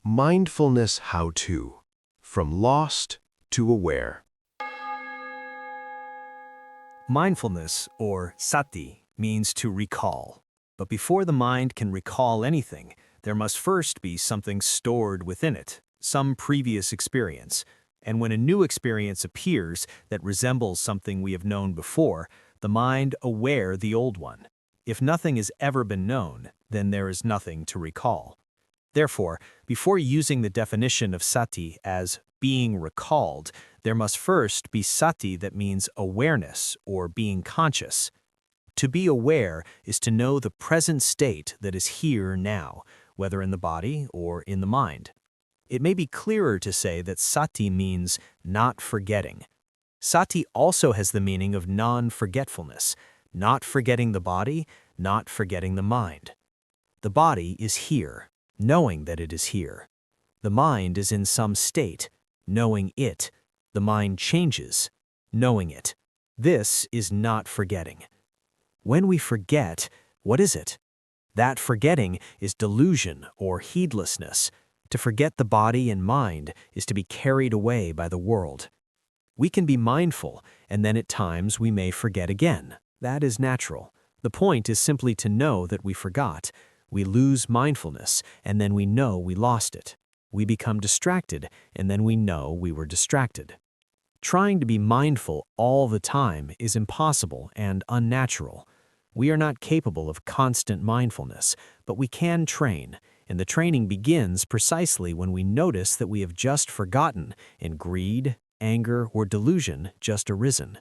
Mindfulness how-to, from lost to aware. Mindfulness, or Sati, means to recall. But before the mind can recall anything, there must first be something stored within it, some previous experience. And when a new experience appears that resembles something we have known before, the mind aware the old one. If nothing has ever been known, then there is nothing to recall. Therefore, before using the definition of Sati as being recalled, there must first be Sati, that means awareness or being conscious. To be aware is to know the present state that is here now, whether in the body or in the mind. It may be clearer to say that Sati means not forgetting. Sati also has the meaning of non-forgetfulness, not forgetting the body, not forgetting the mind. The body is here, knowing that it is here. The mind is in some state, knowing it. The mind changes, knowing it. This is not forgetting. When we forget, what is it? That forgetting is delusion or heedlessness. To forget the body and mind is to be carried away by the world. We can be mindful, and then at times we may forget again. That is natural. The point is simply to know that we forgot. We lose mindfulness, and then we know we lost it. We become distracted, and then we know we were distracted. Trying to be mindful all the time is impossible and unnatural. We are not capable of constant mindfulness, but we can train, and the training begins precisely when we notice that we have just forgotten and greed, anger, or delusion just arisen.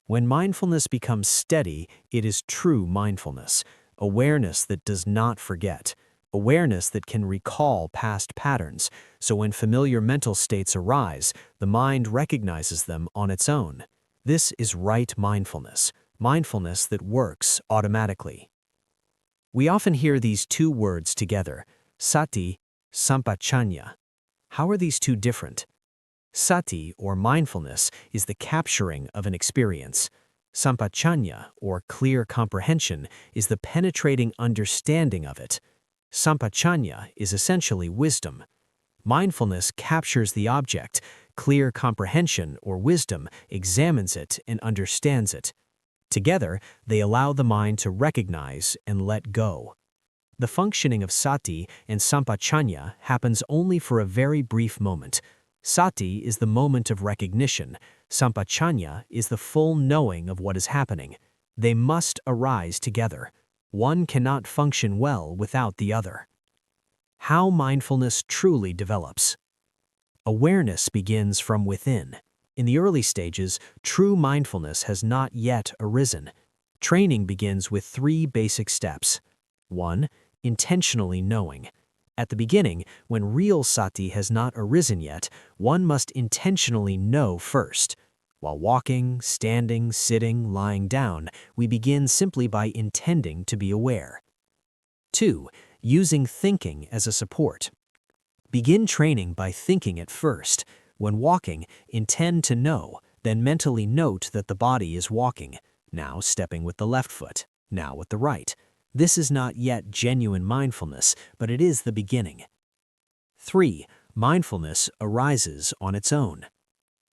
When mindfulness becomes steady, it is true mindfulness. Awareness that does not forget, awareness that can recall past patterns, so when familiar mental states arise, the mind recognizes them on its own. This is right mindfulness, mindfulness that works automatically. We often hear these two words together, Sati, Sampachanya. How are these two different? Sati, or mindfulness, is the capturing of an experience. Sampachanya, or clear comprehension, is the penetrating understanding of it. Sampachanya is essentially wisdom. Mindfulness captures the object. Clear comprehension, or wisdom, examines it and understands it. Together, they allow the mind to recognize and let go. The functioning of Sati and Sampachanya happens only for a very brief moment. Sati is the moment of recognition. Sampachanya is the full knowing of what is happening. They must arise together. One cannot function well without the other. How mindfulness truly develops. Awareness begins from within. In the early stages, true mindfulness has not yet arisen. Training begins with 3 basic steps. 1. Intentionally knowing. At the beginning, when real Sati has not arisen yet, one must intentionally know first. While walking, standing, sitting, lying down, we begin simply by intending to be aware. 2. Using thinking as a support. Begin training by thinking at first. When walking, intend to know, then mentally note that the body is walking, now stepping with the left foot, now with the right. This is not yet genuine mindfulness, but it is the beginning. 3. Mindfulness arises on its own.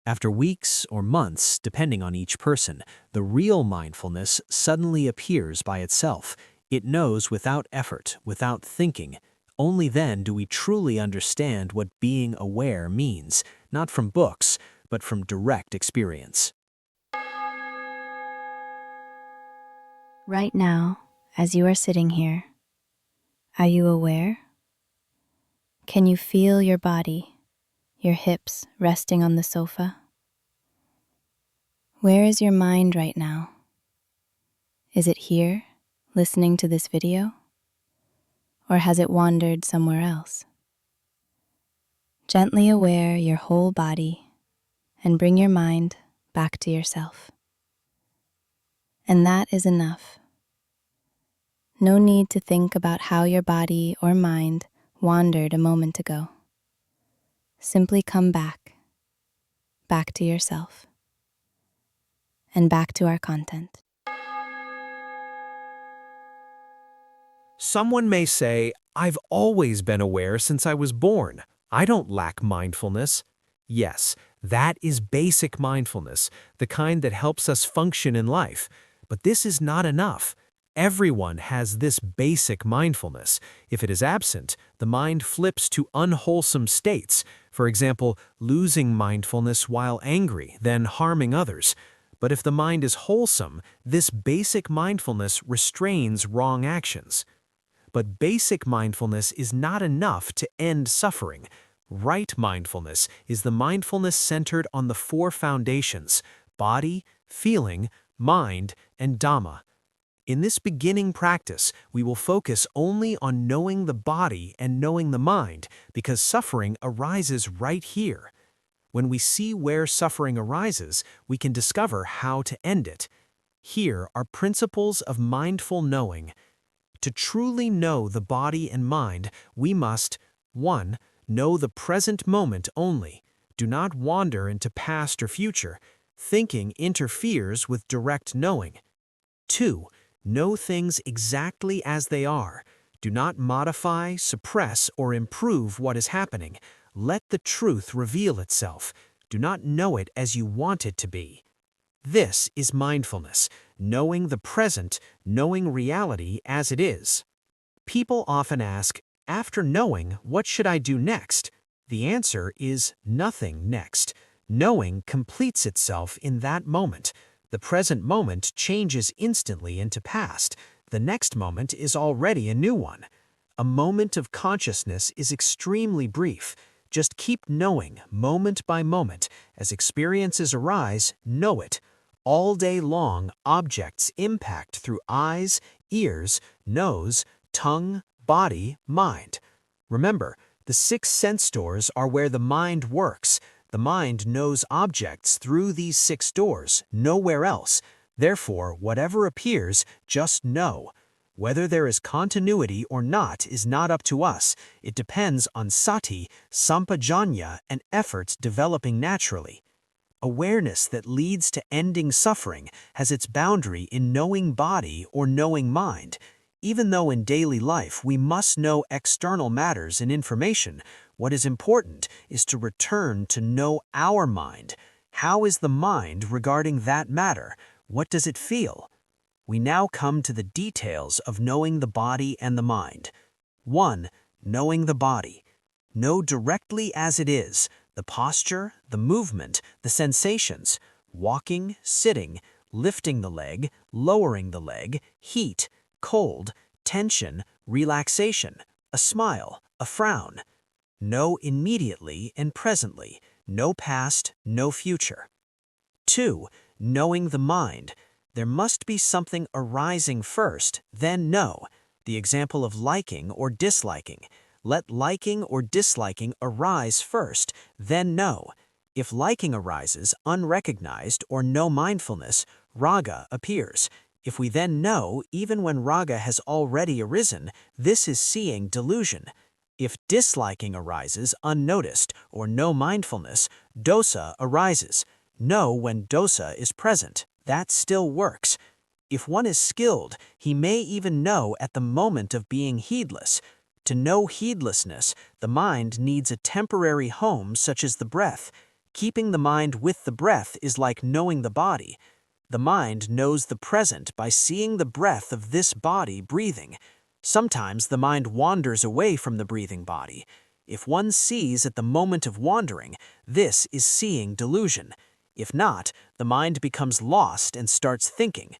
After weeks or months, depending on each person, the real mindfulness suddenly appears by itself. It knows without effort, without thinking. Only then do we truly understand what being aware means, not from books, but from direct experience. Right now, as you are sitting here, are you aware? Can you feel your body, your hips resting on the sofa? Where is your mind right now? Is it here, listening to this video? Or has it wandered somewhere else? Gently aware your whole body and bring your mind back to yourself. And that is enough. No need to think about how your body or mind wandered a moment ago. Simply come back to yourself, and back to our content. Someone may say, I've always been aware since I was born. I don't lack mindfulness. Yes, that is basic mindfulness, the kind that helps us function in life. But this is not enough. Everyone has this basic mindfulness. If it is absent, the mind flips to unwholesome states. For example, losing mindfulness while angry, then harming others. But if the mind is wholesome, this basic mindfulness restrains wrong actions. But basic mindfulness is not enough to end suffering. Right mindfulness is the mindfulness centered on the four foundations: body, feeling, mind, and Dhamma. In this beginning practice, we will focus only on knowing the body and knowing the mind, because suffering arises right here. When we see where suffering arises, we can discover how to end it. Here are principles of mindful knowing. To truly know the body and mind, we must 1. Know the present moment only. Do not wander into past or future. Thinking interferes with direct knowing. 2. Know things exactly as they are. Do not modify, suppress, or improve what is happening. Let the truth reveal itself. Do not know it as you want it to be. This is mindfulness, knowing the present, knowing reality as it is. People often ask, after knowing, what should I do next? The answer is nothing next. Knowing completes itself in that moment. The present moment changes instantly into past. The next moment is already a new one. A moment of consciousness is extremely brief. Just keep knowing, moment by moment. As experiences arise, know it. All day long, objects impact through eyes, ears, nose, tongue, body, mind. Remember, the 6 sense doors are where the mind works. The mind knows objects through these 6 doors, nowhere else. Therefore, whatever appears, just know. Whether there is continuity or not is not up to us. It depends on Sati, Sampajanya, and efforts developing naturally. Awareness that leads to ending suffering has its boundary in knowing body or knowing mind. Even though in daily life we must know external matters and information, what is important is to return to know our mind. How is the mind regarding that matter? What does it feel? We now come to the details of knowing the body and the mind. 1. Knowing the body. Know directly as it is, the posture, the movement, the sensations, walking, sitting, lifting the leg, lowering the leg, heat, cold, tension, relaxation, a smile, a frown. Know immediately and presently, no past, no future. 2. Knowing the mind. There must be something arising first, then know. The example of liking or disliking. Let liking or disliking arise first, then know. If liking arises unrecognized or no mindfulness, raga appears. If we then know, even when raga has already arisen, this is seeing delusion. If disliking arises unnoticed or no mindfulness, dosa arises. Know when dosa is present. That still works. If one is skilled, he may even know at the moment of being heedless. To know heedlessness, the mind needs a temporary home such as the breath. Keeping the mind with the breath is like knowing the body. The mind knows the present by seeing the breath of this body breathing. Sometimes the mind wanders away from the breathing body. If one sees at the moment of wandering, this is seeing delusion. If not, the mind becomes lost and starts thinking.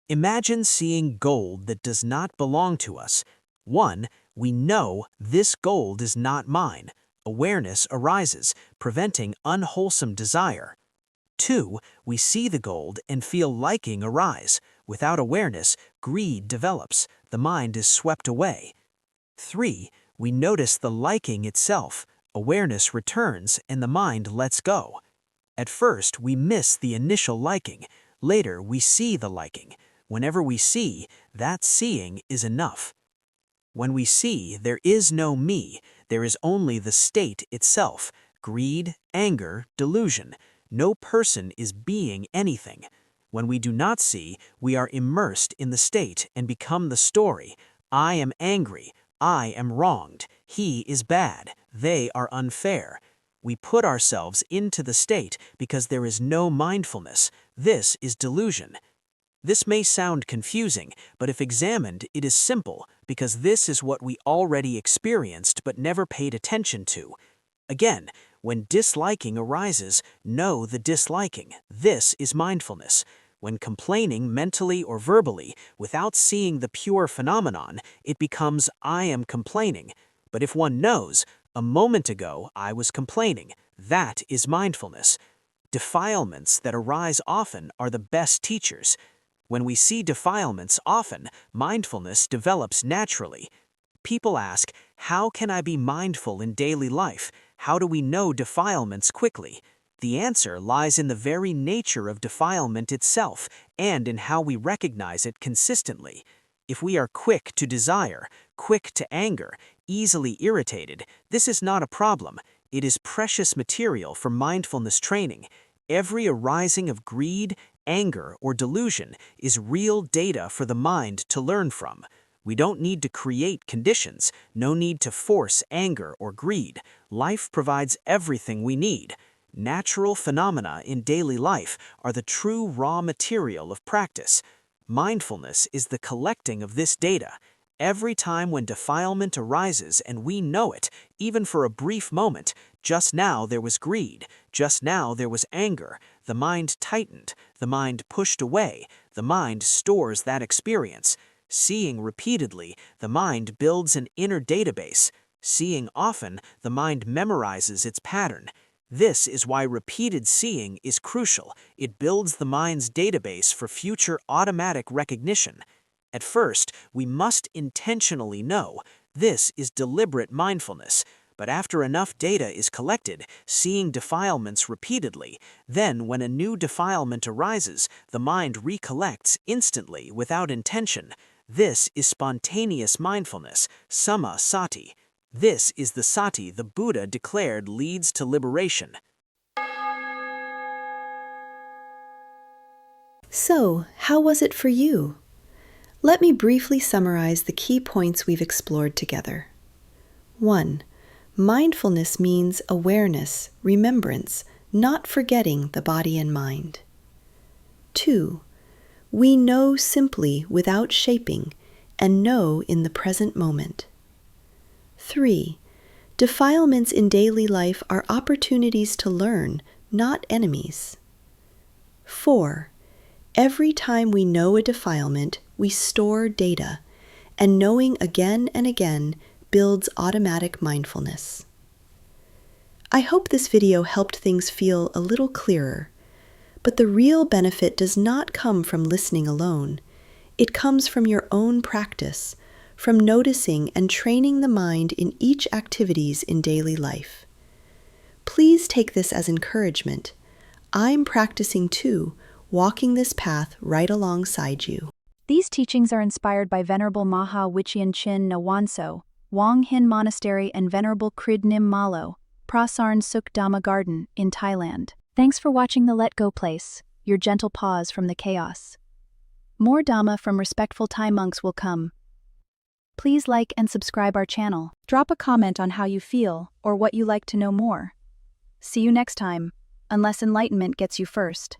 Imagine seeing gold that does not belong to us. 1. We know this gold is not mine. Awareness arises, preventing unwholesome desire. 2. We see the gold and feel liking arise. Without awareness, greed develops. The mind is swept away. 3. We notice the liking itself. Awareness returns and the mind lets go. At first, we miss the initial liking. Later, we see the liking. Whenever we see, that seeing is enough. When we see, there is no me. There is only the state itself. Greed, anger, delusion. No person is being anything. When we do not see, we are immersed in the state and become the story. I am angry. I am wronged, he is bad, they are unfair. We put ourselves into the state because there is no mindfulness. This is delusion. This may sound confusing, but if examined, it is simple, because this is what we already experienced but never paid attention to. Again, when disliking arises, know the disliking. This is mindfulness. When complaining mentally or verbally, without seeing the pure phenomenon, it becomes I am complaining. But if one knows, a moment ago I was complaining, that is mindfulness. Defilements that arise often are the best teachers. When we see defilements often, mindfulness develops naturally. People ask, how can I be mindful in daily life? How do we know defilements quickly? The answer lies in the very nature of defilement itself and in how we recognize it consistently. If we are quick to desire, quick to anger, easily irritated, this is not a problem. It is precious material for mindfulness training. Every arising of greed, anger, or delusion is real data for the mind to learn from. We don't need to create conditions, no need to force anger or greed. Life provides everything we need. Natural phenomena in daily life are the true raw material of practice. Mindfulness is the collecting of this data. Every time when defilement arises and we know it, even for a brief moment, just now there was greed, just now there was anger, the mind tightened, the mind pushed away, the mind stores that experience. Seeing repeatedly, the mind builds an inner database. Seeing often, the mind memorizes its pattern. This is why repeated seeing is crucial. It builds the mind's database for future automatic recognition. At first, we must intentionally know. This is deliberate mindfulness. But after enough data is collected, seeing defilements repeatedly, then when a new defilement arises, the mind recollects instantly without intention. This is spontaneous mindfulness, samma sati. This is the sati the Buddha declared leads to liberation. So, how was it for you? Let me briefly summarize the key points we've explored together. 1. Mindfulness means awareness, remembrance, not forgetting the body and mind. 2. We know simply without shaping and know in the present moment. 3. Defilements in daily life are opportunities to learn, not enemies. 4. Every time we know a defilement, we store data, and knowing again and again builds automatic mindfulness. I hope this video helped things feel a little clearer, but the real benefit does not come from listening alone. It comes from your own practice, from noticing and training the mind in each activities in daily life. Please take this as encouragement. I'm practicing too, walking this path right alongside you. These teachings are inspired by Venerable Maha Wichien Chin Nawanso, Wang Hin Monastery, and Venerable Krid Nim Malo, Prasarn Suk Dhamma Garden in Thailand. Thanks for watching the Let Go Place, your gentle pause from the chaos. More Dhamma from respectful Thai monks will come. Please like and subscribe our channel. Drop a comment on how you feel or what you like to know more. See you next time, unless enlightenment gets you first.